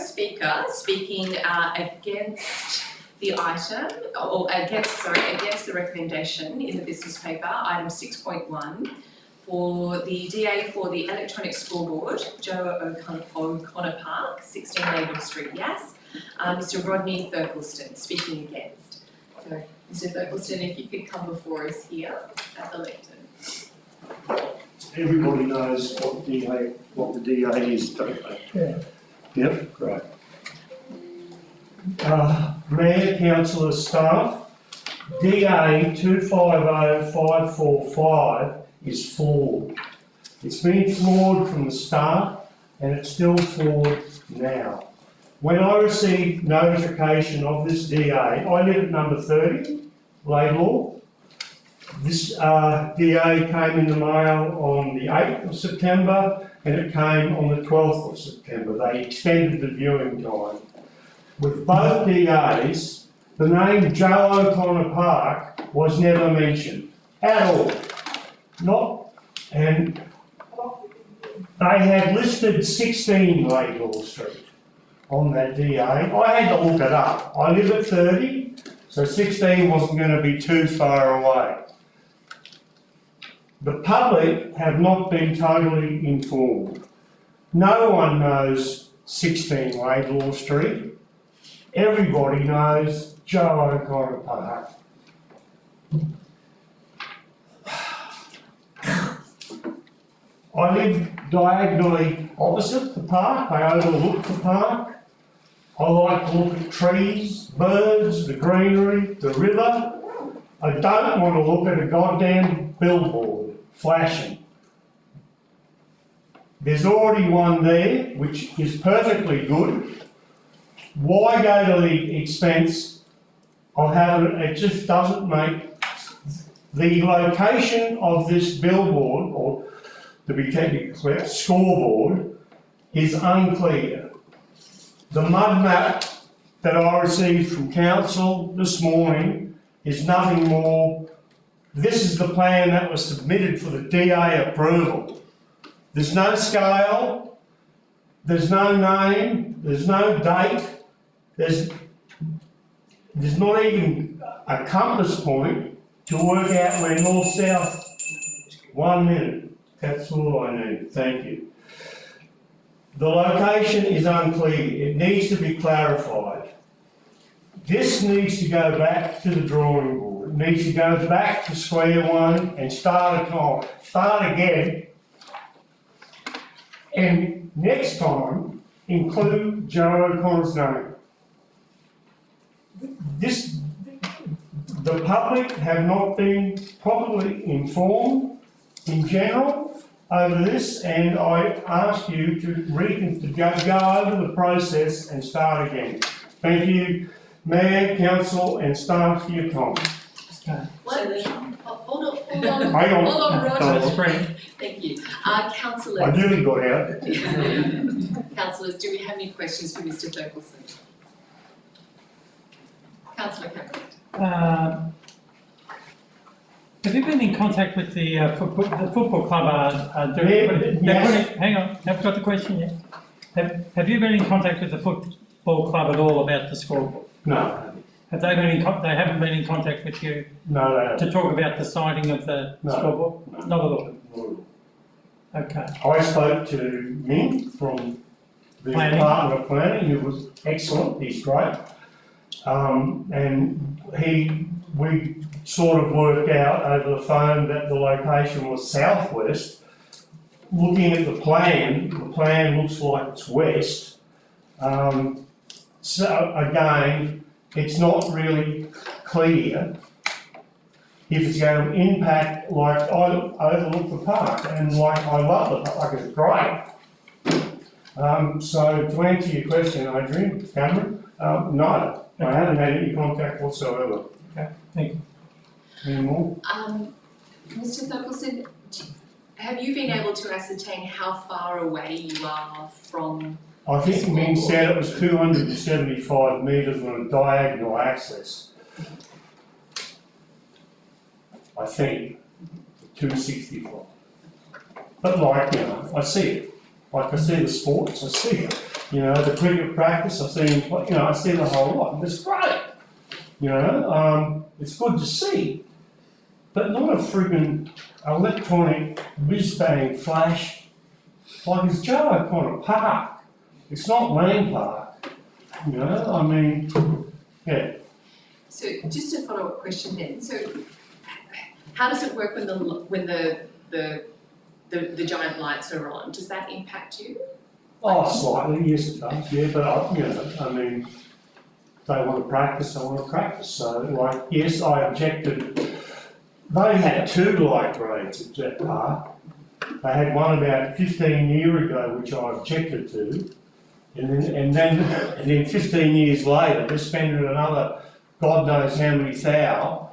first speaker speaking against the item, or against the recommendation in the business paper, item 6.1, for the DA for the electronic scoreboard, Joe O'Connor Park, 16 Labour Street, Yass. Mr. Rodney Thurkleston speaking against. So, Mr. Thurkleston, if you could come before us here at the lectern. Everybody knows what the DA is, don't they? Yeah. Yep, great. Mayor, councillor, staff, DA 250545 is flawed. It's been flawed from the start and it's still flawed now. When I received notification of this DA, I live at number 30, Laidlaw. This DA came in the mail on the 8th of September and it came on the 12th of September. They extended the viewing time. With both DAs, the name Joe O'Connor Park was never mentioned at all. And they had listed 16 Laidlaw Street on that DA. I had to look it up. I live at 30, so 16 wasn't going to be too far away. The public have not been totally informed. No one knows 16 Laidlaw Street. Everybody knows Joe O'Connor Park. I live diagonally opposite the park. I overlook the park. I like to look at trees, birds, the greenery, the river. I don't want to look at a goddamn billboard flashing. There's already one there, which is perfectly good. Why go to the expense of having it? It just doesn't make the location of this billboard, or to be technically clear, scoreboard, is unclear. The mud map that I received from council this morning is nothing more. This is the plan that was submitted for the DA approval. There's no scale, there's no name, there's no date, there's not even a compass point to work out where north-south. 1 minute, that's all I need, thank you. The location is unclear, it needs to be clarified. This needs to go back to the drawing board. It needs to go back to square one and start again. And next time, include Joe O'Connor's name. The public have not been properly informed in general over this, and I ask you to go over the process and start again. Thank you, Mayor, Council and staff for your time. Hold on, Roger. Thank you. Councillors. I nearly got out. Councillors, do we have any questions for Mr. Thurkleston? Councillor Cameron. Have you been in contact with the football club? Hang on, I've got the question yet. Have you been in contact with the football club at all about the scoreboard? No. Have they been in? They haven't been in contact with you. No, they haven't. To talk about the sighting of the scoreboard. No. Not at all. Okay. I spoke to Ming from the Department of Planning, who was excellent. He's great, and we sort of worked out over the phone that the location was southwest. Looking at the plan looks like it's west. So again, it's not really clear if it's going to impact, like, I overlook the park, and like, I love the park, it's great. So to answer your question, Adrian, Cameron, no, I haven't had any contact whatsoever. Okay, thank you. Any more? Mr. Thurkleston, have you been able to ascertain how far away you are from? I think Ming said it was 275 metres on a diagonal axis. I think 265. But like, you know, I see it. Like I see the sports, I see it. You know, the cricket practice, I've seen, I've seen a whole lot, and it's great. You know, it's good to see. But not a friggin' electronic whiz-bang flash like it's Joe O'Connor Park. It's not Lane Park. You know, I mean, yeah. So just a follow-up question then, so how does it work when the giant lights are on? Does that impact you? Oh, slightly, yes it does, yeah, but I mean, they want to practice, so like, yes, I objected. They had 2 light grades at that park. They had one about 15 years ago, which I objected to, and then 15 years later, they're spending another God knows how many thou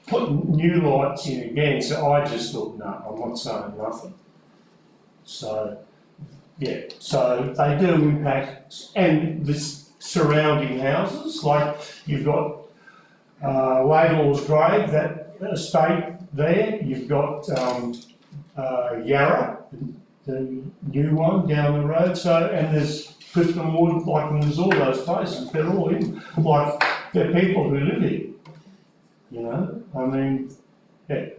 putting new lights in again. So I just thought, no, I'm not saying nothing. So yeah, so they do impact, and the surrounding houses, like you've got Laidlaw's Grave, that estate there. You've got Yarra, the new one down the road. So, and there's Clifton Wood, like, and there's all those places. They're all in, like, they're people who live here. You know, I mean, yeah.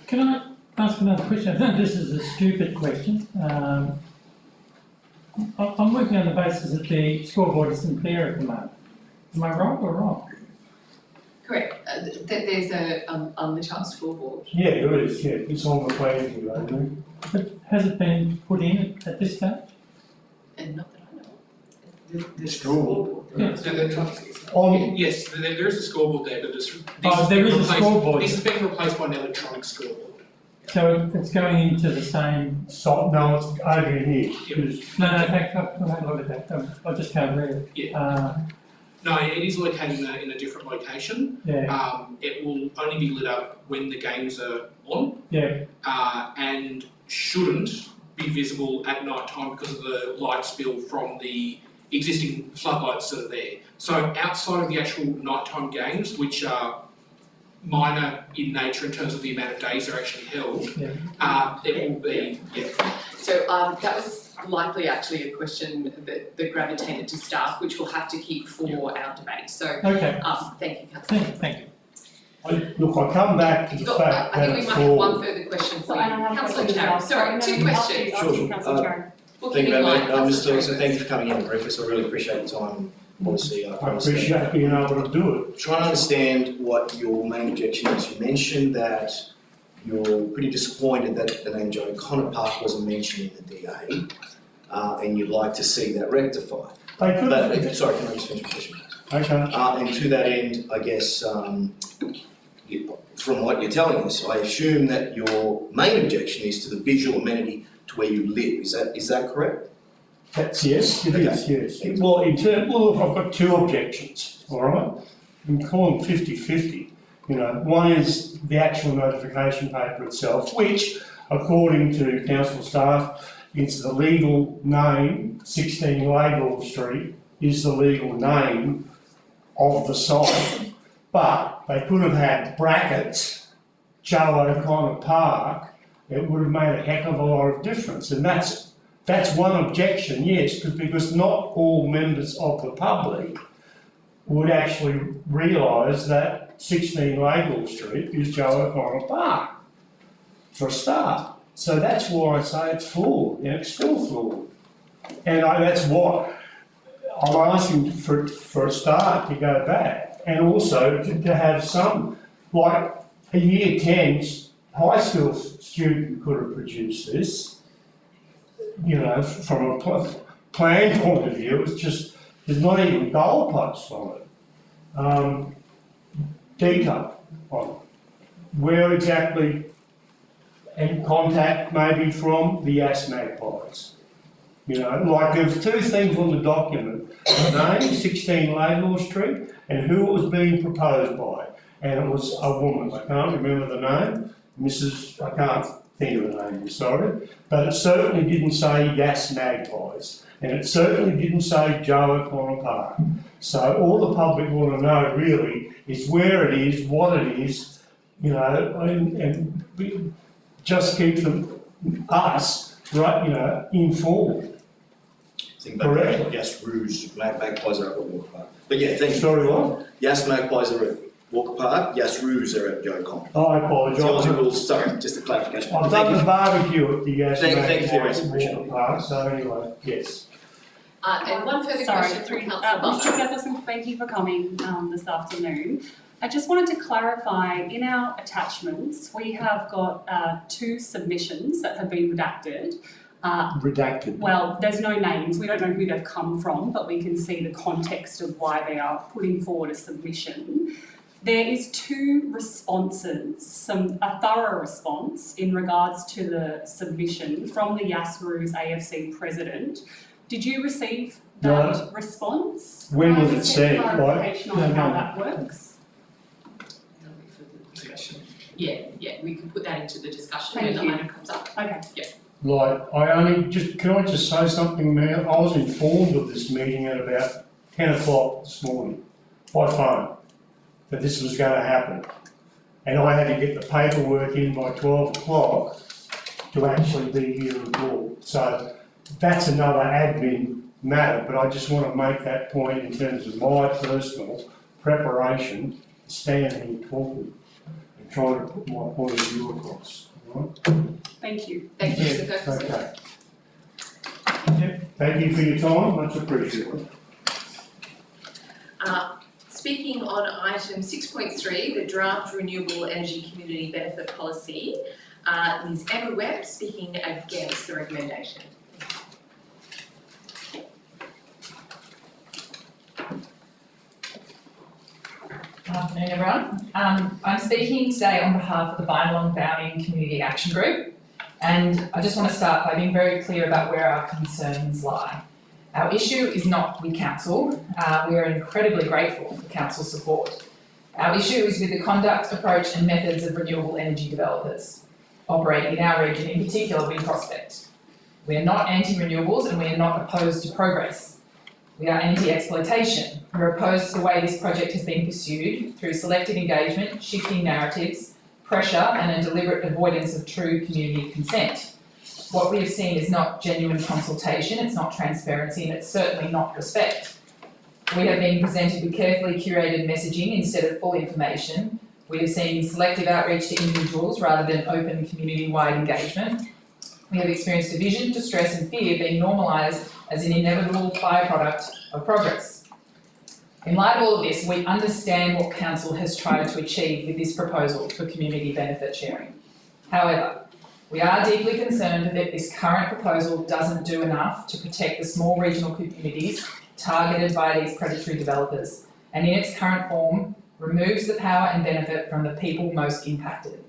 Can I ask another question? I think this is a stupid question. I'm working on the basis that the scoreboard isn't there at the moment. Am I right or wrong? Correct, that there's a lit up scoreboard. Yeah, there is, yeah. It's on the plan here, I think. But has it been put in at this stage? And not that I know of. The scoreboard. Yeah. Yes, there is a scoreboard there, but there is a scoreboard. This has been replaced by an electronic scoreboard. So it's going into the same. So, no, it's over in here. Yep. No, thanks. I'll have a look at that. I just can't read it. Yeah. No, it is located in a different location. Yeah. It will only be lit up when the games are on. Yeah. And shouldn't be visible at night time because of the light spill from the existing floodlights that are there. So outside of the actual nighttime games, which are minor in nature in terms of the amount of days they're actually held, it will be, So that was likely actually a question that gravitated to staff, which we'll have to keep for our debate. So Okay. Thank you, Councillor. Thank you. Look, I come back to the fact I that think we might have one further question for you. Councillor Chair, sorry, 2 questions. Sure. Thank you very much, Mr. Lewis, thank you for coming in and briefing us. I really appreciate the time. Obviously, I appreciate being able to do it. Trying to understand what your main objection is. You mentioned that you're pretty disappointed that the name Joe O'Connor Park wasn't mentioned in the DA, and you'd like to see that rectified. They could have. Sorry, can I just finish my question? Okay. And to that end, I guess, from what you're telling us, I assume that your main objection is to the visual amenity to where you live. Is that correct? That's yes, it is, yes. Well, look, I've got 2 objections, all right? You can call them 50-50. You know, one is the actual notification paper itself, which, according to council staff, is the legal name. 16 Laidlaw Street is the legal name of the site. But they could have had brackets, Joe O'Connor Park. It would have made a heck of a lot of difference, and that's one objection, yes, because not all members of the public would actually realise that 16 Laidlaw Street is Joe O'Connor Park, for a start. So that's why I say it's flawed, and it's still flawed. And that's what I'm asking for a start to go back, and also to have some, like a year 10's high school student could have produced this. You know, from a plan point of view, it's just, there's not even goalposts on it. Detail on it. Where exactly, and contact maybe from the Yass Magpies. You know, like there's 2 things on the document. The name, 16 Laidlaw Street, and who it was being proposed by. And it was a woman, I can't remember the name, I can't think of the name, I'm sorry, but it certainly didn't say Yass Magpies, and it certainly didn't say Joe O'Connor Park. So all the public want to know really is where it is, what it is, you know, and just keep us, right, you know, informed. think Correct. Yass Roos, magpies are up at Walker Park. But yeah, thank you. Sorry, what? Yass magpies are at Walker Park, Yass Roos are at Yocon. I The apologise. Aussie rules, sorry, just a clarification. I've Thank done you. the barbecue at the Yass Thank you for your answer, Magpie appreciate it. Park, so anyway, yes. And one further Sorry, question from Mr. Councillor Butler. Jefferson, thank you for coming this afternoon. I just wanted to clarify, in our attachments, we have got 2 submissions that have been redacted. Redacted. Well, there's no names, we don't know who they've come from, but we can see the context of why they are putting forward a submission. There is 2 responses, a thorough response in regards to the submission from the Yass Roos AFC president. Did you receive that response? When was Can I it just sent? get clarification on No, how no. that works? Yeah, we can put that into the discussion Thank when the you. matter comes up. Okay. Like, can I just say something, Mayor? I was informed of this meeting at about 10 o'clock this morning, by phone, that this was going to happen. And I had to get the paperwork in by 12 o'clock to actually be here at all. So that's another admin matter, but I just want to make that point in terms of my personal preparation, standing here talking and trying to put my point of view across. Right? Thank you. Thank you, Mr. Ferguson. Okay. Thank you for your time, much appreciated. Speaking on item 6.3, the draft renewable energy community benefit policy, Ms. Emma Webb speaking against the recommendation. Good afternoon, everyone. I'm speaking today on behalf of the Bindalong Bounding Community Action Group, and I just want to start by being very clear about where our concerns lie. Our issue is not with council. We are incredibly grateful for council support. Our issue is with the conduct, approach and methods of renewable energy developers operating in our region, in particular Wind Prospect. We are not anti-renewables and we are not opposed to progress. We are anti-exploitation. We're opposed to the way this project has been pursued through selective engagement, shifting narratives, pressure and a deliberate avoidance of true community consent. What we have seen is not genuine consultation, it's not transparency, and it's certainly not respect. We have been presented with carefully curated messaging instead of full information. We have seen selective outreach to individuals rather than open community-wide engagement. We have experienced division, distress and fear being normalised as an inevitable byproduct of progress. In light of all of this, we understand what Council has tried to achieve with this proposal for community benefit sharing. However, we are deeply concerned that this current proposal doesn't do enough to protect the small regional communities targeted by these predatory developers, and in its current form, removes the power and benefit from the people most impacted.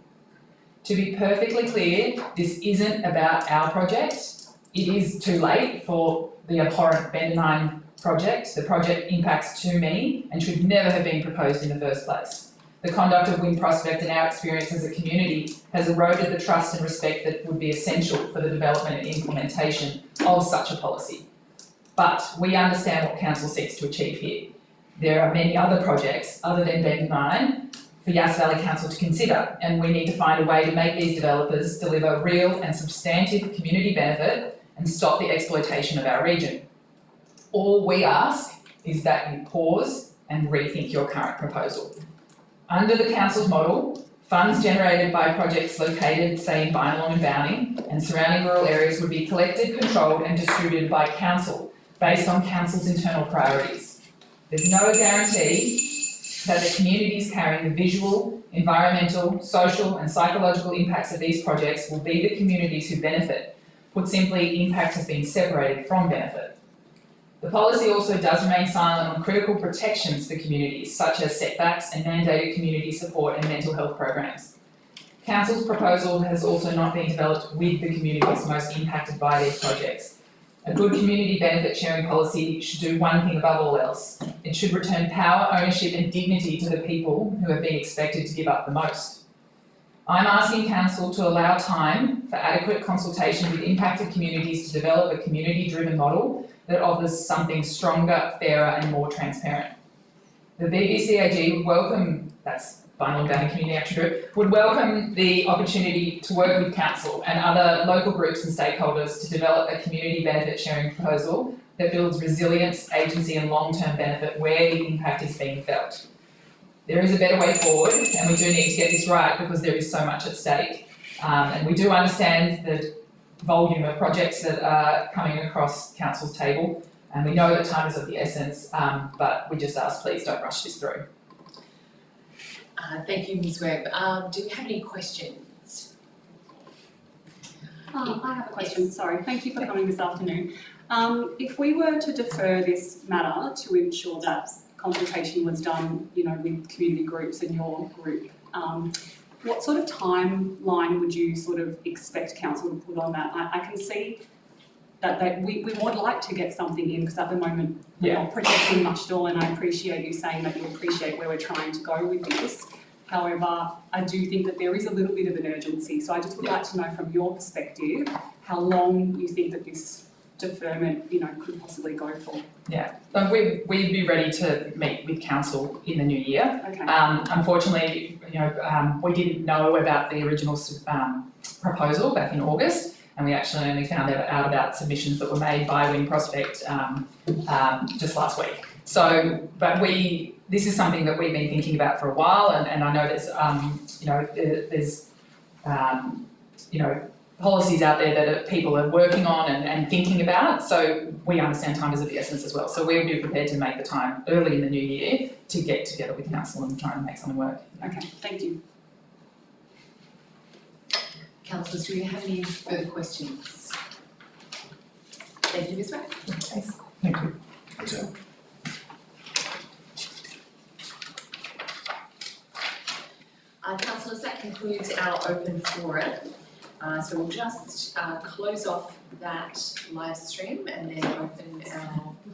To be perfectly clear, this isn't about our project. It is too late for the abhorrent Bendenine project. The project impacts too many and should never have been proposed in the first place. The conduct of Wind Prospect and our experience as a community has eroded the trust and respect that would be essential for the development and implementation of such a policy. But we understand what Council seeks to achieve here. There are many other projects other than Bendenine for Yass Valley Council to consider, and we need to find a way to make these developers deliver real and substantive community benefit and stop the exploitation of our region. All we ask is that you pause and rethink your current proposal. Under the Council's model, funds generated by projects located, say, in Bindalong and Bounding and surrounding rural areas would be collected, controlled and distributed by Council based on Council's internal priorities. There's no guarantee that the communities carrying the visual, environmental, social and psychological impacts of these projects will be the communities who benefit. Put simply, impact has been separated from benefit. The policy also does remain silent on critical protections for communities, such as setbacks and mandated community support and mental health programs. Council's proposal has also not been developed with the communities most impacted by these projects. A good community benefit sharing policy should do one thing above all else. It should return power, ownership and dignity to the people who have been expected to give up the most. I'm asking Council to allow time for adequate consultation with impacted communities to develop a community-driven model that offers something stronger, fairer and more transparent. The BBCAG would welcome, that's Bindalong Bounding Community Action Group, would welcome the opportunity to work with Council and other local groups and stakeholders to develop a community benefit sharing proposal that builds resilience, agency and long-term benefit where the impact is being felt. There is a better way forward, and we do need to get this right because there is so much at stake. And we do understand the volume of projects that are coming across council's table, and we know that time is of the essence, but we just ask, please don't rush this through. Thank you, Ms Webb. Do we have any questions? I have a question, sorry, thank you for coming this afternoon. If we were to defer this matter to ensure that consultation was done, you know, with community groups and your group, what sort of timeline would you sort of expect council to put on that? I can see that we would like to get something in, because at the moment we're not projecting much at all, and I appreciate you saying that you appreciate where we're trying to go with this. However, I do think that there is a little bit of an urgency, so I just would like to know from your perspective how long you think that this deferment, you know, could possibly go for. Yeah, but we'd be ready to meet with council in the new year. Okay. Unfortunately, you know, we didn't know about the original proposal back in August, and we actually only found out about submissions that were made by Wind Prospect just last week. So, but this is something that we've been thinking about for a while, and I know there's policies out there that people are working on and thinking about, so we understand time is of the essence as well. So we'll be prepared to make the time early in the new year to get together with council and try and make something work. Okay, thank you. Councillors, do we have any further questions? Thank you, Ms Webb. Thanks. Thank you. So, Councillors, that concludes our open forum. So we'll just close off that live stream and then open our